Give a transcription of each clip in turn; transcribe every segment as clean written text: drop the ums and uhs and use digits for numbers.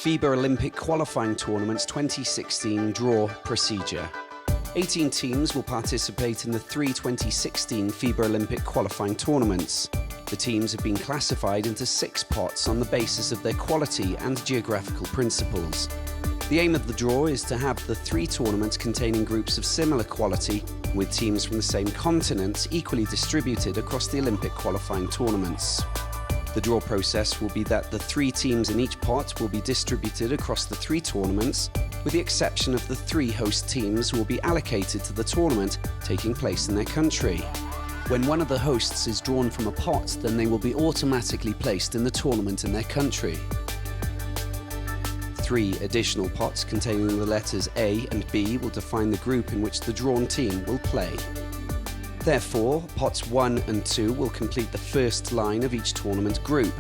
FIBA Olympic Qualifying Tournaments 2016 draw procedure. 18 teams will participate in the three 2016 FIBA Olympic Qualifying Tournaments. The teams have been classified into 6 pots on the basis of their quality and geographical principles. The aim of the draw is to have the 3 tournaments containing groups of similar quality, with teams from the same continent equally distributed across the Olympic qualifying tournaments. The draw process will be that the 3 teams in each pot will be distributed across the 3 tournaments, with the exception of the 3 host teams who will be allocated to the tournament taking place in their country. When one of the hosts is drawn from a pot, then they will be automatically placed in the tournament in their country. 3 additional pots containing the letters A and B will define the group in which the drawn team will play. Therefore, pots 1 and 2 will complete the first line of each tournament group.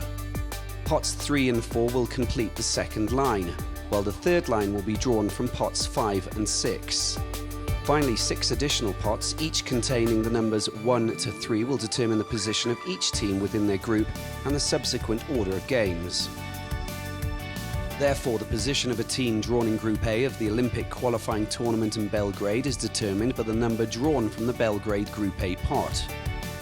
Pots 3 and 4 will complete the second line, while the third line will be drawn from pots 5 and 6. Finally, 6 additional pots, each containing the numbers 1 to 3, will determine the position of each team within their group and the subsequent order of games. Therefore, the position of a team drawn in Group A of the Olympic Qualifying Tournament in Belgrade is determined by the number drawn from the Belgrade Group A pot.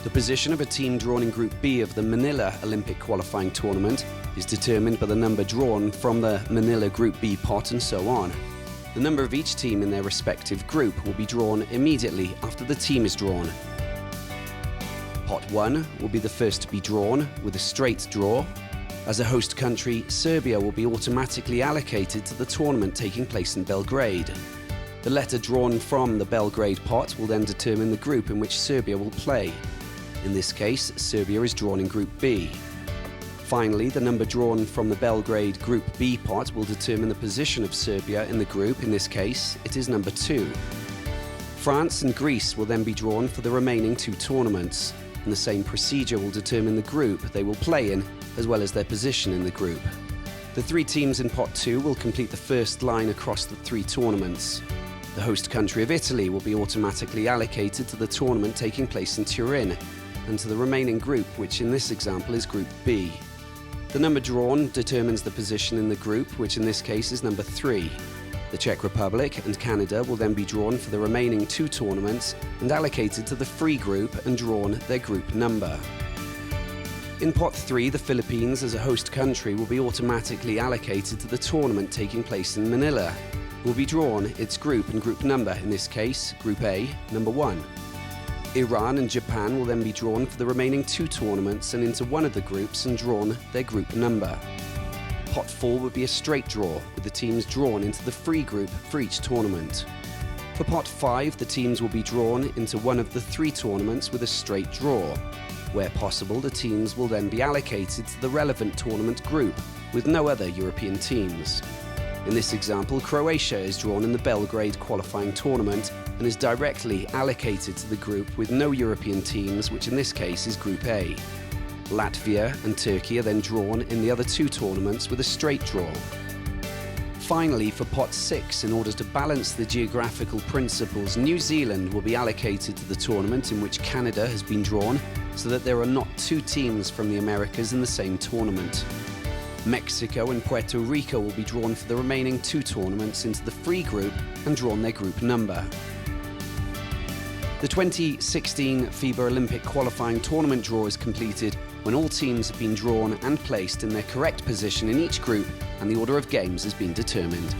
The position of a team drawn in Group B of the Manila Olympic Qualifying Tournament is determined by the number drawn from the Manila Group B pot, and so on. The number of each team in their respective group will be drawn immediately after the team is drawn. Pot 1 will be the first to be drawn with a straight draw. As a host country, Serbia will be automatically allocated to the tournament taking place in Belgrade. The letter drawn from the Belgrade pot will then determine the group in which Serbia will play. In this case, Serbia is drawn in Group B. Finally, the number drawn from the Belgrade Group B pot will determine the position of Serbia in the group. In this case, it is number 2. France and Greece will then be drawn for the remaining 2 tournaments, and the same procedure will determine the group they will play in, as well as their position in the group. The 3 teams in pot 2 will complete the first line across the 3 tournaments. The host country of Italy will be automatically allocated to the tournament taking place in Turin, and to the remaining group, which in this example is Group B. The number drawn determines the position in the group, which in this case is number 3. The Czech Republic and Canada will then be drawn for the remaining 2 tournaments and allocated to the free group and drawn their group number. In pot 3, the Philippines as a host country will be automatically allocated to the tournament taking place in Manila. Will be drawn its group and group number, in this case, Group A, number 1. Iran and Japan will then be drawn for the remaining 2 tournaments and into one of the groups and drawn their group number. Pot 4 would be a straight draw, with the teams drawn into the free group for each tournament. For pot 5, the teams will be drawn into one of the 3 tournaments with a straight draw. Where possible, the teams will then be allocated to the relevant tournament group, with no other European teams. In this example, Croatia is drawn in the Belgrade qualifying tournament and is directly allocated to the group with no European teams, which in this case is Group A. Latvia and Turkey are then drawn in the other 2 tournaments with a straight draw. Finally, for pot 6, in order to balance the geographical principles, New Zealand will be allocated to the tournament in which Canada has been drawn, so that there are not 2 teams from the Americas in the same tournament. Mexico and Puerto Rico will be drawn for the remaining 2 tournaments into the free group and drawn their group number. The 2016 FIBA Olympic Qualifying Tournament draw is completed when all teams have been drawn and placed in their correct position in each group and the order of games has been determined.